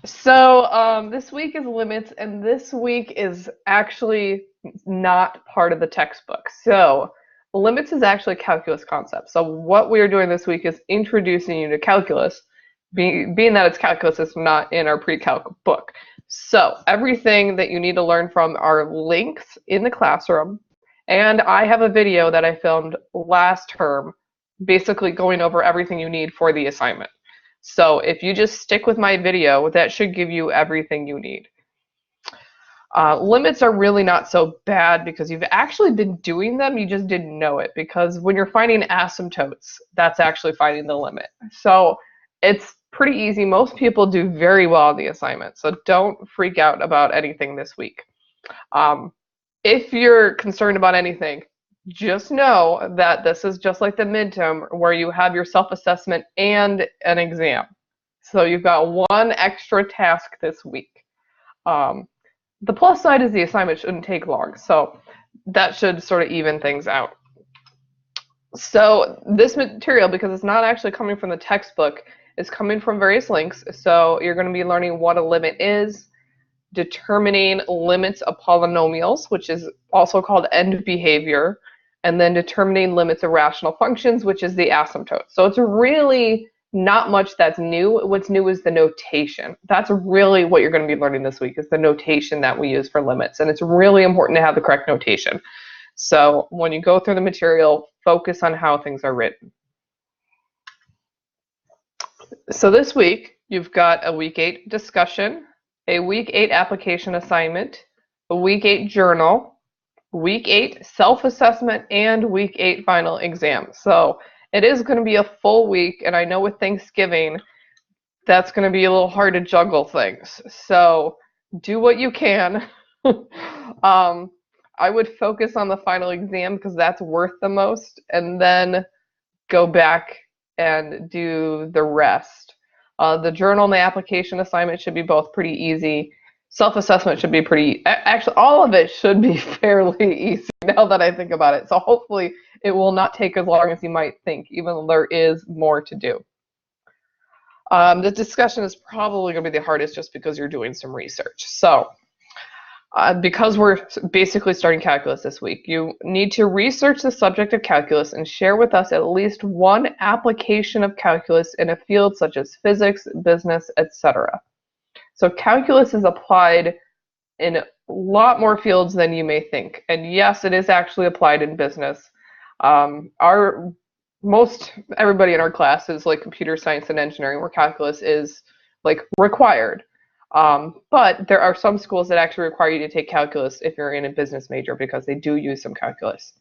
So this week is limits, and this week is actually not part of the textbook. So limits is actually a calculus concept. So what we are doing this week is introducing you to calculus, being that it's calculus, it's not in our pre-calc book. So everything that you need to learn from are links in the classroom, and I have a video that I filmed last term, basically going over everything you need for the assignment. So if you just stick with my video, that should give you everything you need. Limits are really not so bad because you've actually been doing them, you just didn't know it, because when you're finding asymptotes, that's actually finding the limit. So it's pretty easy. Most people do very well on the assignment, so don't freak out about anything this week. If you're concerned about anything, just know that this is just like the midterm where you have your self-assessment and an exam. So you've got one extra task this week. The plus side is the assignment shouldn't take long, so that should sort of even things out. So this material, because it's not actually coming from the textbook, is coming from various links. So you're going to be learning what a limit is, determining limits of polynomials, which is also called end behavior, and then determining limits of rational functions, which is the asymptote. So it's really not much that's new. What's new is the notation. That's really what you're going to be learning this week, is the notation that we use for limits. And it's really important to have the correct notation. So when you go through the material, focus on how things are written. So this week, you've got a week 8 discussion, a week 8 application assignment, a week 8 journal, week 8 self-assessment, and week 8 final exam. So it is going to be a full week, and I know with Thanksgiving, that's going to be a little hard to juggle things. So do what you can. I would focus on the final exam because that's worth the most, and then go back and do the rest. The journal and the application assignment should be both pretty easy. Self-assessment should be actually all of it should be fairly easy now that I think about it. So hopefully it will not take as long as you might think, even though there is more to do. The discussion is probably going to be the hardest just because you're doing some research. So because we're basically starting calculus this week, you need to research the subject of calculus and share with us at least one application of calculus in a field such as physics, business, etc. So calculus is applied in a lot more fields than you may think. And yes, it is actually applied in business. Everybody in our class is like computer science and engineering, where calculus is like required. But there are some schools that actually require you to take calculus if you're in a business major, because they do use some calculus.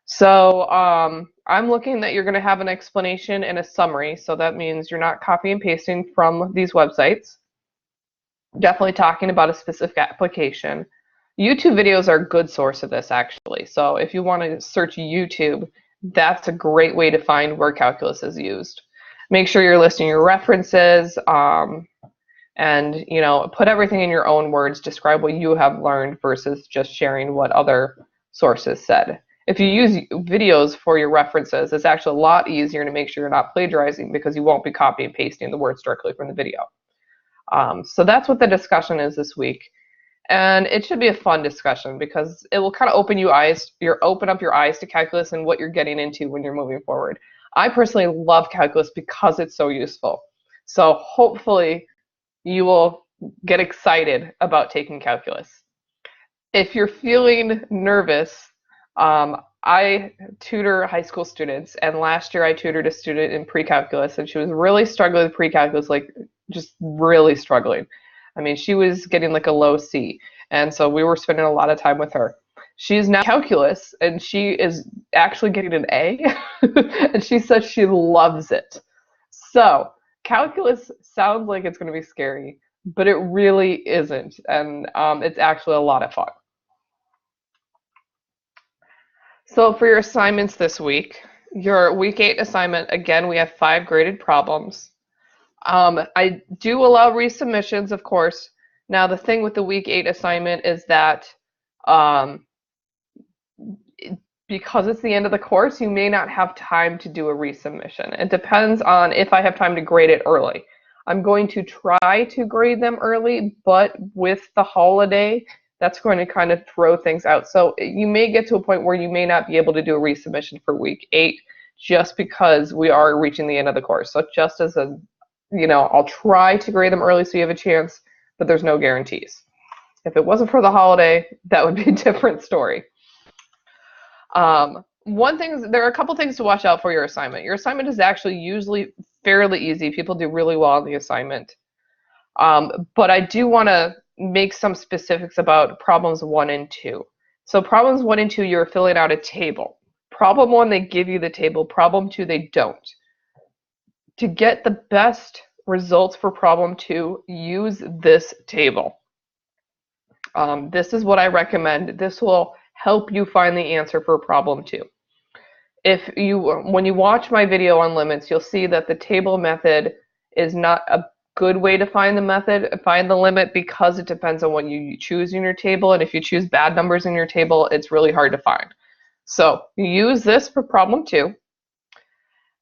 So I'm looking that you're going to have an explanation and a summary. So that means you're not copy and pasting from these websites. Definitely talking about a specific application. YouTube videos are a good source of this, actually. So if you want to search YouTube, that's a great way to find where calculus is used. Make sure you're listing your references, and put everything in your own words. Describe what you have learned versus just sharing what other sources said. If you use videos for your references, it's actually a lot easier to make sure you're not plagiarizing, because you won't be copy and pasting the words directly from the video. So that's what the discussion is this week. And it should be a fun discussion because it will kind of open up your eyes to calculus and what you're getting into when you're moving forward. I personally love calculus because it's so useful. So hopefully you will get excited about taking calculus. If you're feeling nervous, I tutor high school students, and last year I tutored a student in pre-calculus, and she was really struggling with pre-calculus, like just really struggling. I mean, she was getting like a low C, and so we were spending a lot of time with her. She's now in calculus, and she is actually getting an A, and she says she loves it. So calculus sounds like it's going to be scary, but it really isn't, and it's actually a lot of fun. So for your assignments this week, your week 8 assignment, again, we have 5 graded problems. I do allow resubmissions, of course. Now, the thing with the week 8 assignment is that because it's the end of the course, you may not have time to do a resubmission. It depends on if I have time to grade it early. I'm going to try to grade them early, but with the holiday, that's going to kind of throw things out. So you may get to a point where you may not be able to do a resubmission for week 8 just because we are reaching the end of the course. So just as a, I'll try to grade them early so you have a chance, but there's no guarantees. If it wasn't for the holiday, that would be a different story. There are a couple things to watch out for your assignment. Your assignment is actually usually fairly easy. People do really well on the assignment. But I do want to make some specifics about problems 1 and 2. So problems 1 and 2, you're filling out a table. Problem 1, they give you the table. Problem 2, they don't. To get the best results for problem 2, use this table. This is what I recommend. This will help you find the answer for problem 2. When you watch my video on limits, you'll see that the table method is not a good way to find the limit, because it depends on what you choose in your table, and if you choose bad numbers in your table, it's really hard to find. So use this for problem 2.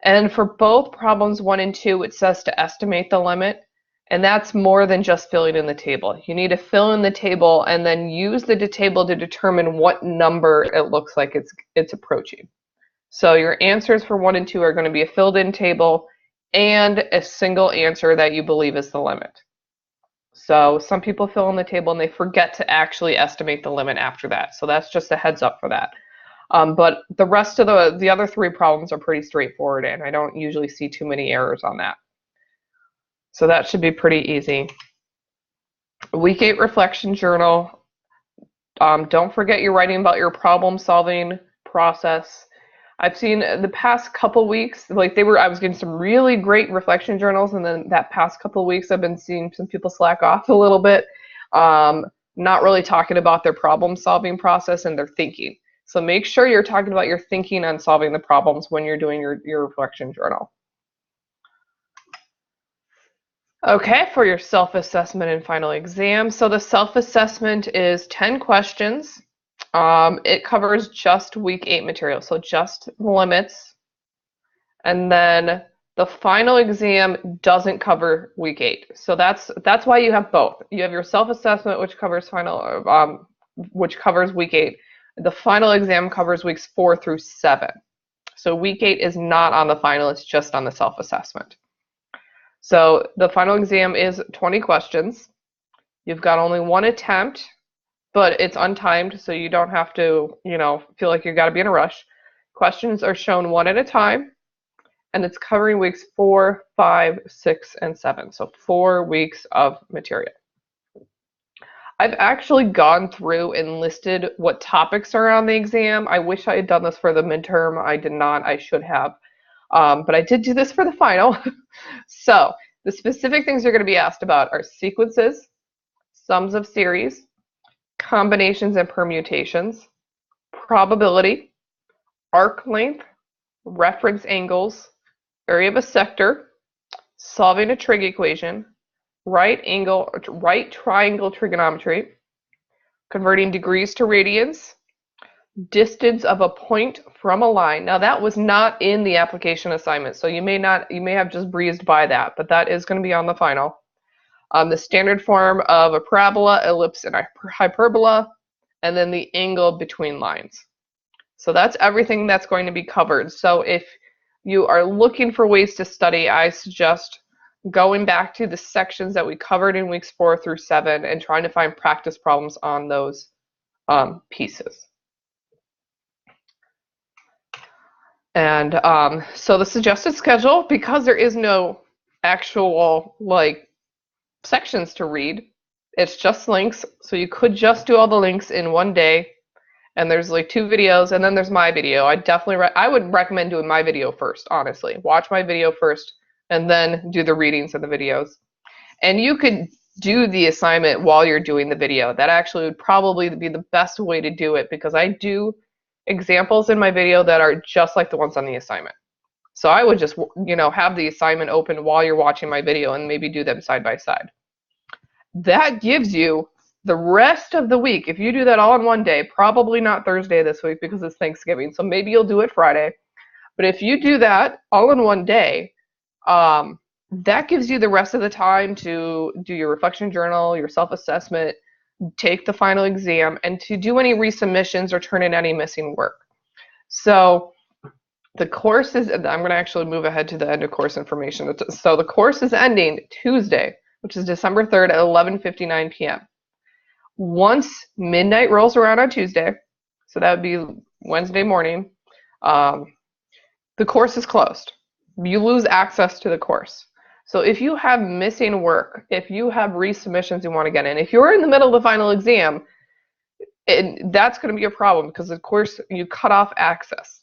And for both problems 1 and 2, it says to estimate the limit, and that's more than just filling in the table. You need to fill in the table and then use the table to determine what number it looks like it's approaching. So your answers for 1 and 2 are going to be a filled in table and a single answer that you believe is the limit. So some people fill in the table and they forget to actually estimate the limit after that. So that's just a heads up for that. But the rest of the other 3 problems are pretty straightforward, and I don't usually see too many errors on that. So that should be pretty easy. Week 8 reflection journal. Don't forget you're writing about your problem solving process. I've seen the past couple weeks, I was getting some really great reflection journals, and then that past couple weeks I've been seeing some people slack off a little bit, not really talking about their problem solving process and their thinking. So make sure you're talking about your thinking on solving the problems when you're doing your reflection journal. Okay, for your self-assessment and final exam. So the self-assessment is 10 questions. It covers just week 8 material, so just the limits. And then the final exam doesn't cover week 8. So that's why you have both. You have your self-assessment, which covers week 8. The final exam covers weeks 4 through 7. So week 8 is not on the final, it's just on the self-assessment. So the final exam is 20 questions. You've got only 1 attempt, but it's untimed, so you don't have to, feel like you got to be in a rush. Questions are shown 1 at a time, and it's covering weeks 4, 5, 6, and 7. So 4 weeks of material. I've actually gone through and listed what topics are on the exam. I wish I had done this for the midterm. I did not. I should have. But I did do this for the final. So the specific things you're going to be asked about are sequences, sums of series, combinations and permutations, probability, arc length, reference angles, area of a sector, solving a trig equation, right triangle trigonometry, converting degrees to radians, distance of a point from a line. Now that was not in the application assignment, so you may have just breezed by that, but that is going to be on the final. The standard form of a parabola, ellipse, and hyperbola, and then the angle between lines. So that's everything that's going to be covered. So if you are looking for ways to study, I suggest going back to the sections that we covered in weeks 4 through 7 and trying to find practice problems on those pieces. And so the suggested schedule, because there is no actual sections to read, it's just links. So you could just do all the links in one day, and there's 2 videos, and then there's my video. I would recommend doing my video first, honestly. Watch my video first, and then do the readings of the videos. And you could do the assignment while you're doing the video. That actually would probably be the best way to do it, because I do examples in my video that are just like the ones on the assignment. So I would just, have the assignment open while you're watching my video and maybe do them side by side. That gives you the rest of the week. If you do that all in one day, probably not Thursday this week because it's Thanksgiving, so maybe you'll do it Friday. But if you do that all in one day, that gives you the rest of the time to do your reflection journal, your self-assessment, take the final exam, and to do any resubmissions or turn in any missing work. So the course is, I'm going to actually move ahead to the end of course information. So the course is ending Tuesday, which is December 3rd at 11:59 p.m. Once midnight rolls around on Tuesday, so that would be Wednesday morning, the course is closed. You lose access to the course. So if you have missing work, if you have resubmissions you want to get in, if you're in the middle of the final exam, that's going to be a problem because of course you cut off access.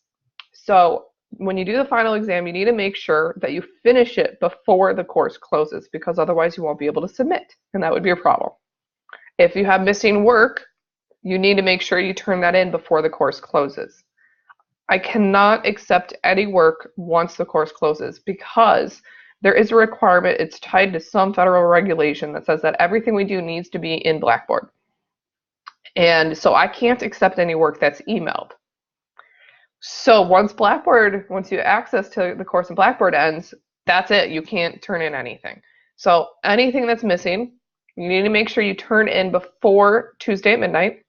So when you do the final exam, you need to make sure that you finish it before the course closes, because otherwise you won't be able to submit, and that would be a problem. If you have missing work, you need to make sure you turn that in before the course closes. I cannot accept any work once the course closes because there is a requirement. It's tied to some federal regulation that says that everything we do needs to be in Blackboard. And so I can't accept any work that's emailed. So once you access to the course in Blackboard ends, that's it. You can't turn in anything. So anything that's missing, you need to make sure you turn in before Tuesday at midnight.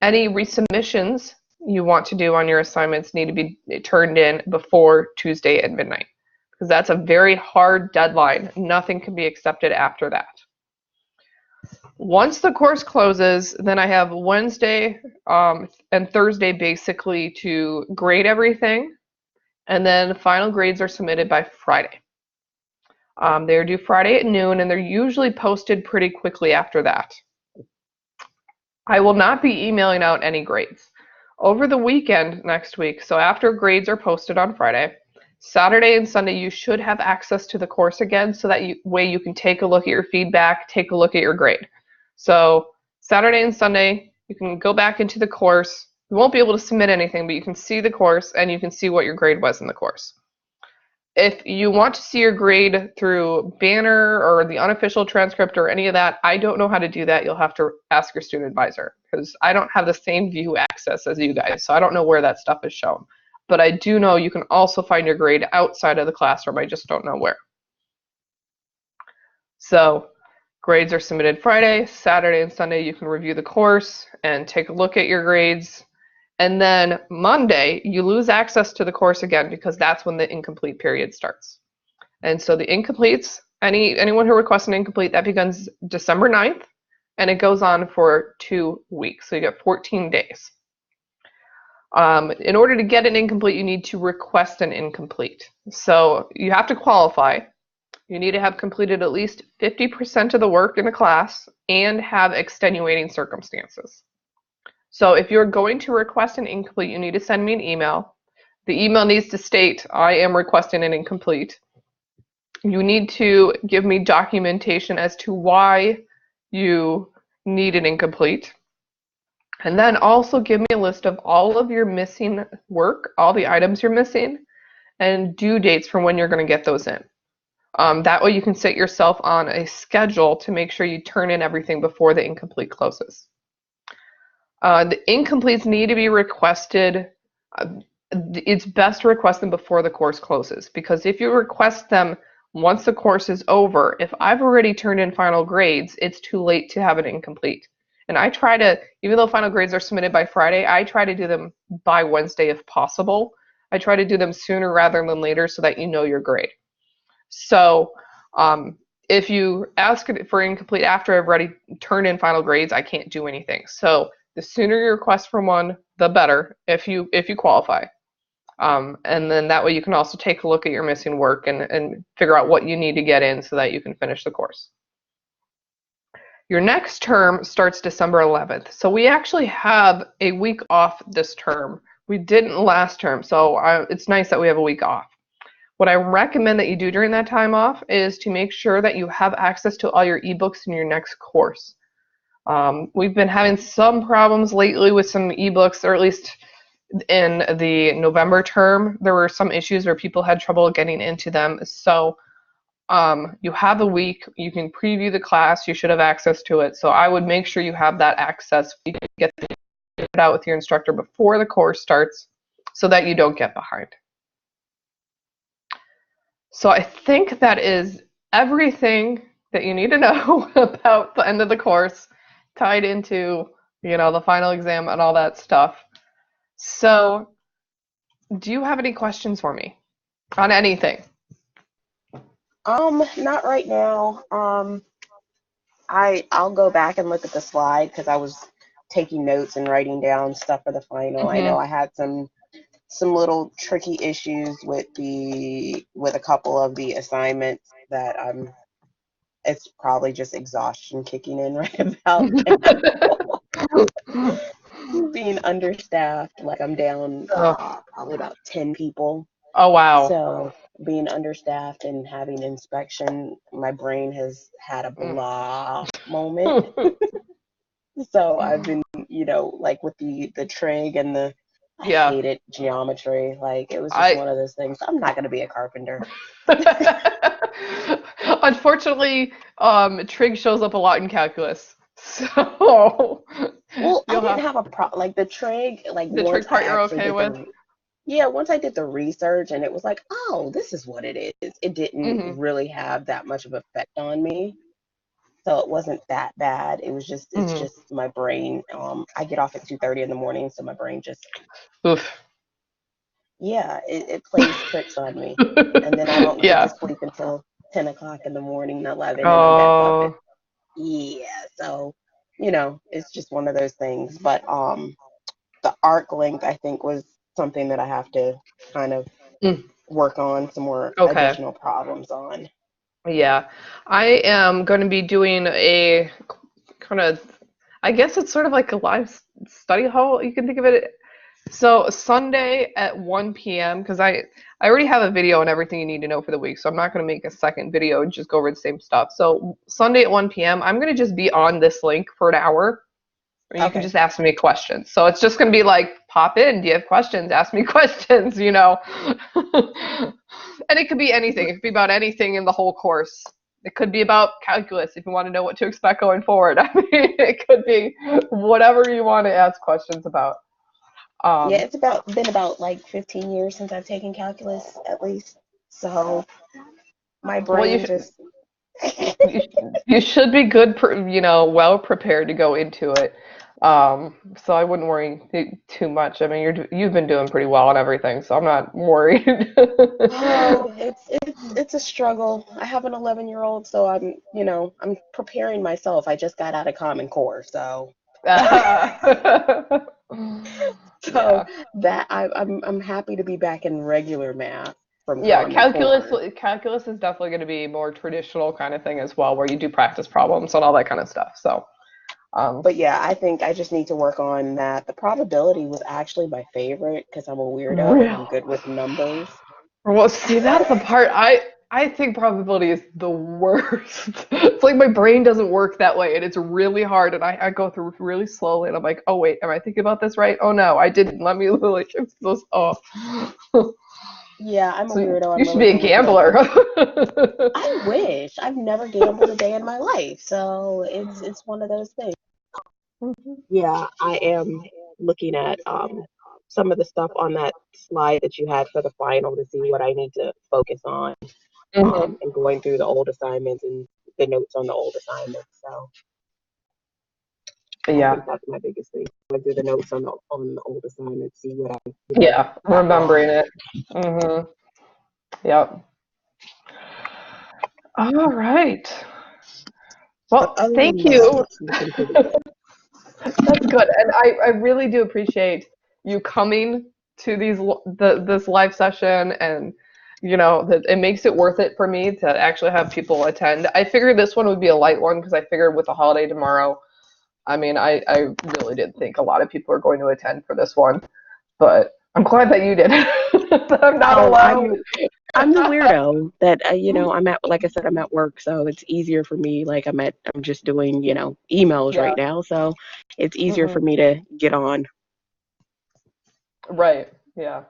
Any resubmissions you want to do on your assignments need to be turned in before Tuesday at midnight, because that's a very hard deadline. Nothing can be accepted after that. Once the course closes, then I have Wednesday and Thursday basically to grade everything, and then final grades are submitted by Friday. They're due Friday at noon, and they're usually posted pretty quickly after that. I will not be emailing out any grades. Over the weekend next week, so after grades are posted on Friday, Saturday and Sunday you should have access to the course again, so that way you can take a look at your feedback, take a look at your grade. So Saturday and Sunday, you can go back into the course. You won't be able to submit anything, but you can see the course and you can see what your grade was in the course. If you want to see your grade through Banner or the unofficial transcript or any of that, I don't know how to do that. You'll have to ask your student advisor, because I don't have the same view access as you guys, so I don't know where that stuff is shown. But I do know you can also find your grade outside of the classroom. I just don't know where. So grades are submitted Friday. Saturday and Sunday you can review the course and take a look at your grades. And then Monday, you lose access to the course again, because that's when the incomplete period starts. And so the incompletes, anyone who requests an incomplete, that begins December 9th, and it goes on for 2 weeks. So you get 14 days. In order to get an incomplete, you need to request an incomplete. So you have to qualify. You need to have completed at least 50% of the work in a class and have extenuating circumstances. So if you're going to request an incomplete, you need to send me an email. The email needs to state, I am requesting an incomplete. You need to give me documentation as to why you need an incomplete. And then also give me a list of all of your missing work, all the items you're missing, and due dates for when you're going to get those in. That way you can set yourself on a schedule to make sure you turn in everything before the incomplete closes. The incompletes need to be requested. It's best to request them before the course closes, because if you request them once the course is over, if I've already turned in final grades, it's too late to have an incomplete. And I try to, even though final grades are submitted by Friday, I try to do them by Wednesday if possible. I try to do them sooner rather than later so that you know your grade. So if you ask for incomplete after I've already turned in final grades, I can't do anything. So the sooner you request for one, the better if you qualify. And then that way you can also take a look at your missing work and figure out what you need to get in so that you can finish the course. Your next term starts December 11th. So we actually have a week off this term. We didn't last term, so it's nice that we have a week off. What I recommend that you do during that time off is to make sure that you have access to all your ebooks in your next course. We've been having some problems lately with some ebooks, or at least in the November term, there were some issues where people had trouble getting into them. So you have a week, you can preview the class, you should have access to it. So I would make sure you have that access. You can get it out with your instructor before the course starts so that you don't get behind. So I think that is everything that you need to know about the end of the course tied into, the final exam and all that stuff. So, do you have any questions for me on anything? Not right now. I'll go back and look at the slide because I was taking notes and writing down stuff for the final. I know Hmm. I had some little tricky issues with a couple of the assignments that it's probably just exhaustion kicking in right about now. Being understaffed, like I'm down Oh, probably about 10 people. oh wow. So being understaffed and having inspection, my brain has had a Mm. blah moment. So I've been, like with the trig and I Yeah. hated geometry. Like it was just I one of those things. I'm not going to be a carpenter. Unfortunately, trig shows up a lot in calculus. So Well, I you'll didn't have have a like the trig, like the once trig I part you're actually okay did with. yeah, once I did the research and it was like, oh, this is what it is. It didn't Hmm. really have that much of an effect on me. So it wasn't that bad. It's Hmm. just my brain. I get off at 2:30 in the morning, so my brain just, Oof. yeah, it plays tricks on me. And then I don't get to Yeah. sleep until 10 o'clock in the morning, 11, and I'm back up at, Oh, yeah. So, it's just one of those things. But the arc length, I think, was something that I have to kind of mm, work on some more okay. additional problems on. Yeah. I am going to be doing a kind of, I guess it's sort of like a live study hall. You can think of it. So Sunday at 1 p.m. because I already have a video and everything you need to know for the week, so I'm not going to make a second video and just go over the same stuff. So Sunday at 1 p.m. I'm going to just be on this link for an hour, and you can Okay. just ask me questions. So it's just going to be like, pop in. Do you have questions? Ask me questions. And it could be anything. It could be about anything in the whole course. It could be about calculus if you want to know what to expect going forward. I mean, it could be whatever you want to ask questions about. Yeah, Um, it's been about like 15 years since I've taken calculus at least. So my well, brain just you, you should be good, well prepared to go into it. So I wouldn't worry too much. I mean, you've been doing pretty well and everything, so I'm not worried. oh, it's a struggle. I have an 11-year-old, so I'm preparing myself. I just got out of Common Core, so so Yeah. that I'm happy to be back in regular math from Yeah, Common calculus Core. calculus is definitely going to be more traditional kind of thing as well, where you do practice problems and all that kind of stuff. So, um, But yeah, I think I just need to work on that. The probability was actually my favorite because I'm a weirdo and real. I'm good with numbers. Well, see, that's the part I think probability is the worst. It's like my brain doesn't work that way, and it's really hard, and I go through really slowly, and I'm like, oh wait, am I thinking about this right? Oh no, I didn't. Let me like it's just oh. Yeah, I'm a So weirdo. you I'm should really be a good with gambler. numbers. I wish. I've never gambled a day in my life, so it's one of those things. Yeah, I am looking at some of the stuff on that slide that you had for the final to see what I need to focus on, Hmm. and going through the old assignments and the notes on the old assignments. So I Yeah, think that's my biggest thing. Going through the notes on the old assignments, see what I yeah, got wrong. remembering it. Hmm. Yep. All right. But Well, other thank than that, you. it's looking pretty good. That's good, and I really do appreciate you coming to this live session, and that it makes it worth it for me to actually have people attend. I figured this one would be a light one because I figured with the holiday tomorrow, I mean, I really did think a lot of people are going to attend for this one, but I'm glad that you did. I'm not Oh, alone. I'm the weirdo that I'm at, like I said, I'm at work, so it's easier for me. Like I'm just doing emails Yeah. right now, so it's easier Hmm. for me to get on. Right. Yeah.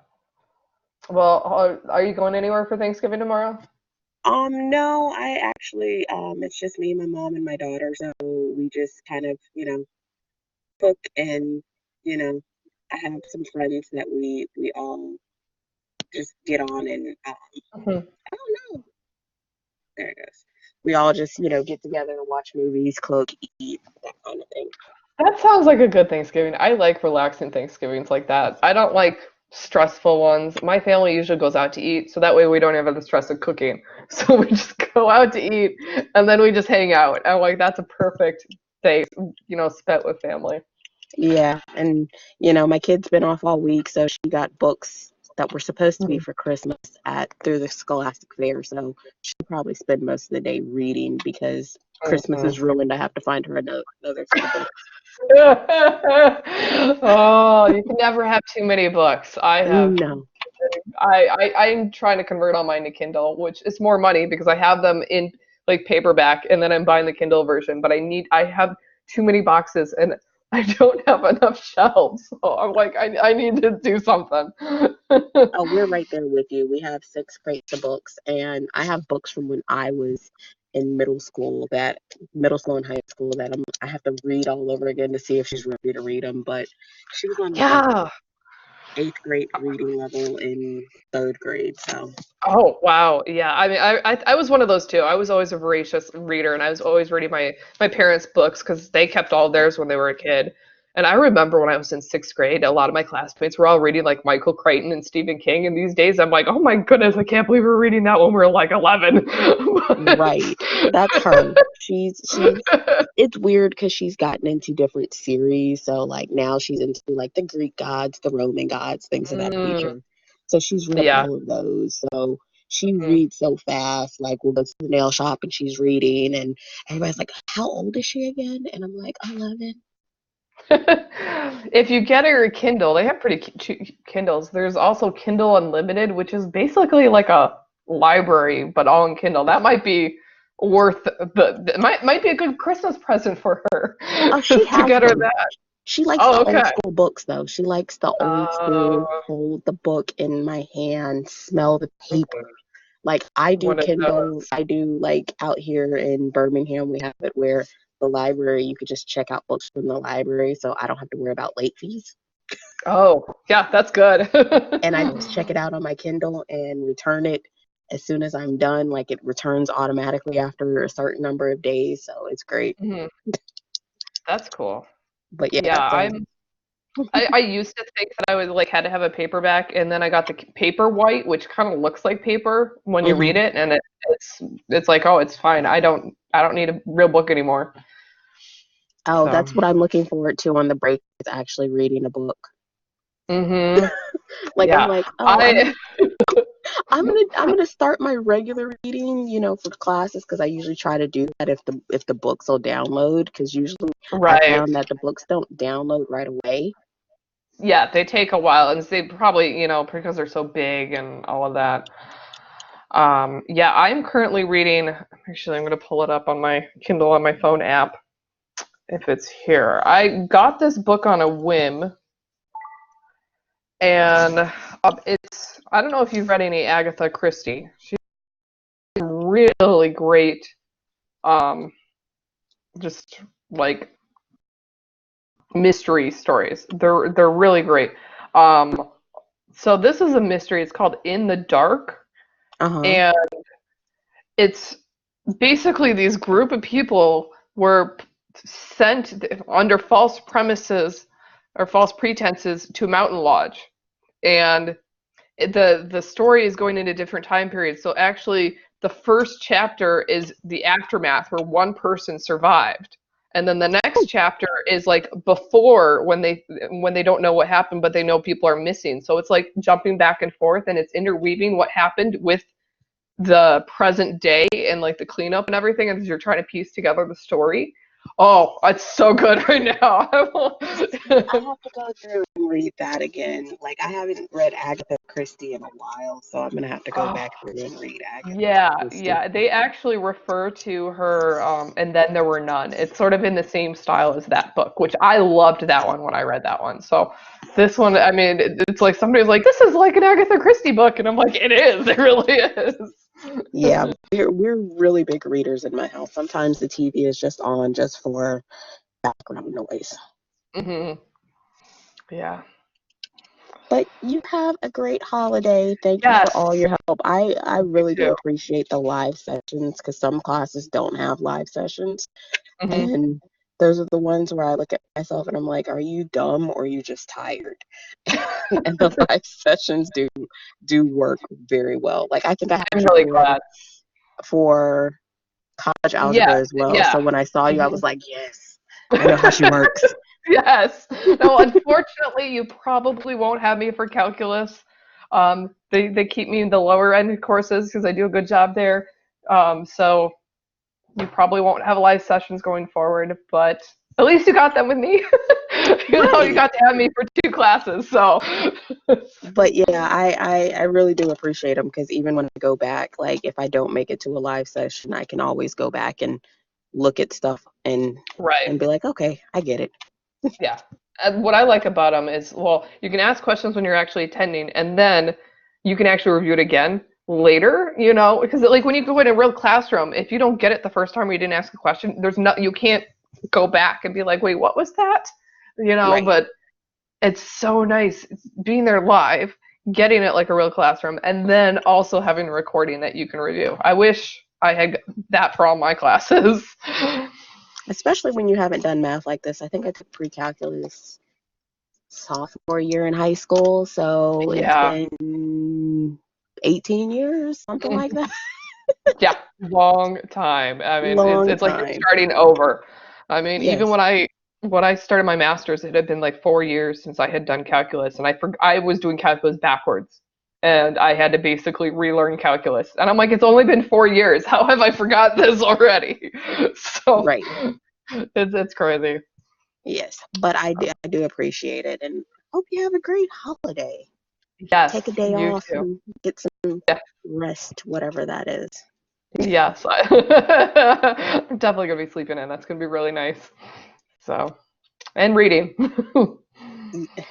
Well, are you going anywhere for Thanksgiving tomorrow? No, I actually, it's just me, my mom, and my daughter, so we just kind of cook and you know I have some friends that we all just get on and Mhm. I don't know. There it goes. We all just, get together and watch movies, cook, eat, that kind of thing. That sounds like a good Thanksgiving. I like relaxing Thanksgivings like that. I don't like stressful ones. My family usually goes out to eat, so that way we don't have the stress of cooking. So we just go out to eat, and then we just hang out. I'm like, that's a perfect day, spent with family. Yeah, and my kid's been off all week, so she got books that were supposed to be Mhm. for Christmas at through the Scholastic Fair, so she'll probably spend most of the day reading because Christmas Mhm. is ruined. I have to find her another set of books. Oh, you can never have too many books. No. I'm trying to convert all mine to Kindle, which is more money because I have them in like paperback and then I'm buying the Kindle version, but I have too many boxes and I don't have enough shelves. So I'm like, I need to do something. Oh, we're right there with you. We have 6 crates of books, and I have books from when I was in middle school and high school that I have to read all over again to see if she's ready to read them. But she was on like Yeah. 8th grade reading level in 3rd grade, so. Oh wow, yeah. I mean, I was one of those too. I was always a voracious reader, and I was always reading my parents' books because they kept all theirs when they were a kid. And I remember when I was in 6th grade, a lot of my classmates were all reading like Michael Crichton and Stephen King. And these days, I'm like, oh my goodness, I can't believe we're reading that when we were like 11. Right. That's her. She's it's weird because she's gotten into different series. So like now she's into like the Greek gods, the Roman gods, things of that Mm, nature. So she's read yeah. all of those. So she Mhm. reads so fast. Like we'll go to the nail shop and she's reading and everybody's like, how old is she again? And I'm like, 11. If you get her a Kindle, they have pretty cheap Kindles. There's also Kindle Unlimited, which is basically like a library, but all in Kindle. That might be worth might be a good Christmas present for her Oh, she to has get her them. that. She likes the Oh, old okay. school books though. She likes the old school, Uh, hold the book in my hand, smell the paper. Like I do one of Kindle, those. I do like out here in Birmingham, we have it where the library, you could just check out books from the library, so I don't have to worry about late fees. Oh, yeah, that's good. And I just check it out on my Kindle and return it as soon as I'm done. Like it returns automatically after a certain number of days, so it's great. Mhm. That's cool. But yeah, Yeah, so I used to think that I was like had to have a paperback, and then I got the Paperwhite, which kind of looks like paper when you read mhm. it, and it's like, oh, it's fine. I don't need a real book anymore. Oh, So, that's what I'm looking forward to on the break is actually reading a book. mhm, Like I'm yeah, like, oh, I I'm gonna start my regular reading, for classes because I usually try to do that if the books will download because usually I right, found that the books don't download right away. yeah, they take a while, and they probably because they're so big and all of that. Yeah, I'm currently reading. Actually, I'm going to pull it up on my Kindle on my phone app if it's here. I got this book on a whim. And it's I don't know if you've read any Agatha Christie. She's really great, um, just like mystery stories. They're really great. Um, so this is a mystery. It's called In the Dark, Uh-huh. and it's basically these group of people were sent under false premises or false pretenses to a mountain lodge, and the story is going into different time periods. So actually, the first chapter is the aftermath where one person survived, and then the next chapter is like before when they don't know what happened, but they know people are missing. So it's like jumping back and forth, and it's interweaving what happened with the present day and like the cleanup and everything, as you're trying to piece together the story. Oh, it's so good right now. See, I have to go through and read that again. Like I haven't read Agatha Christie in a while, so I'm gonna have to go Oh, back through and read Agatha yeah, Christie. yeah. They actually refer to her, and then there were none. It's sort of in the same style as that book, which I loved that one when I read that one. So this one, I mean, it's like somebody's like, this is like an Agatha Christie book, and I'm like, it is. It really is. Yeah, we're really big readers in my house. Sometimes the TV is just on just for background noise. Hmm. Yeah. But you have a great holiday. Thank you for Yes, all your help. I you really do too. appreciate the live sessions because some classes don't have live sessions. Hmm. And those are the ones where I look at myself and I'm like, are you dumb or are you just tired? And the live sessions do work very well. Like I think I I'm had you really glad. for college Yeah, algebra as well. yeah. So when I saw you, I Mhm. was like, yes, I know how she works. Yes. No, unfortunately, you probably won't have me for calculus. They keep me in the lower end courses because I do a good job there. So you probably won't have live sessions going forward, but at least you got them with me. You Right. got to have me for 2 classes. So But yeah, I really do appreciate them because even when I go back, like if I don't make it to a live session, I can always go back and look at stuff right. and be like, okay, I get it. Yeah. And what I like about them is, well, you can ask questions when you're actually attending, and then you can actually review it again later, because like when you go in a real classroom, if you don't get it the first time or you didn't ask a question, you can't go back and be like, wait, what was that? Right. But it's so nice being there live, getting it like a real classroom, and then also having a recording that you can review. I wish I had that for all my classes. Especially when you haven't done math like this. I think I took pre-calculus sophomore year in high school, so it's Yeah. been 18 years, something like that. Yeah, long time. I mean, it's Long it's like you're time. starting over. I mean, even Yes. when I started my master's, it had been like 4 years since I had done calculus, and I was doing calculus backwards, and I had to basically relearn calculus. And I'm like, it's only been 4 years. How have I forgot this already? So Right. it's crazy. Yes. But I do appreciate it and hope you have a great holiday. Yes, Take a day you off too. and get some Yeah, rest, whatever that is. yes. I'm definitely gonna be sleeping in. That's gonna be really nice. So, and reading.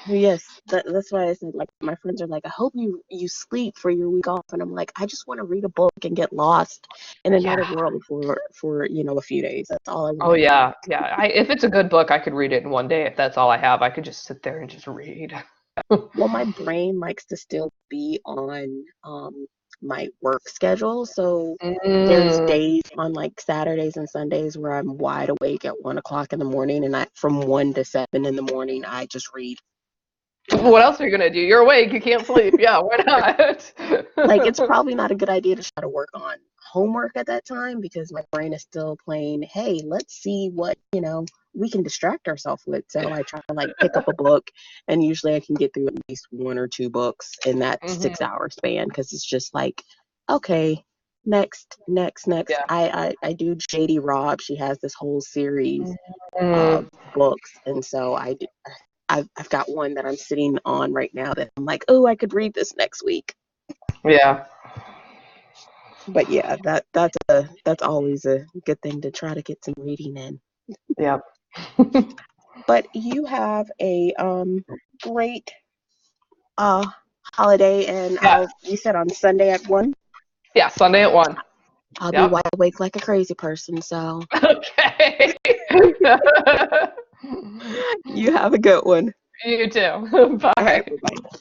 Yes, that's why I said like my friends are like, I hope you sleep for your week off, and I'm like, I just want to read a book and get lost in another Yeah. world for a few days. That's all I Oh want to do. yeah, yeah. If it's a good book, I could read it in one day. If that's all I have, I could just sit there and just read. Well, my brain likes to still be on my work schedule, so there's Mm. days on like Saturdays and Sundays where I'm wide awake at 1 o'clock in the morning, and I from 1 to 7 in the morning I just read. What else are you gonna do? You're awake. You can't sleep. Yeah, why Like it's not? probably not a good idea to try to work on homework at that time because my brain is still playing, hey, let's see what, we can distract ourselves with. So I try to like pick up a book and usually I can get through at least one or two books in that Hmm. 6 hour span because it's just like, okay, next. Yeah. I do JD Robb. She has this whole series Mm. of books. And so I've got one that I'm sitting on right now that I'm like, oh, I could read this next week. Yeah. But yeah, that's always a good thing to try to get some reading in. Yeah. But you have a great uh holiday, and Yeah. you said on Sunday at 1. Yeah. Sunday at 1. I'll be Yep. wide awake like a crazy person. So Okay. you have a good one. You too. All right, Bye. bye bye.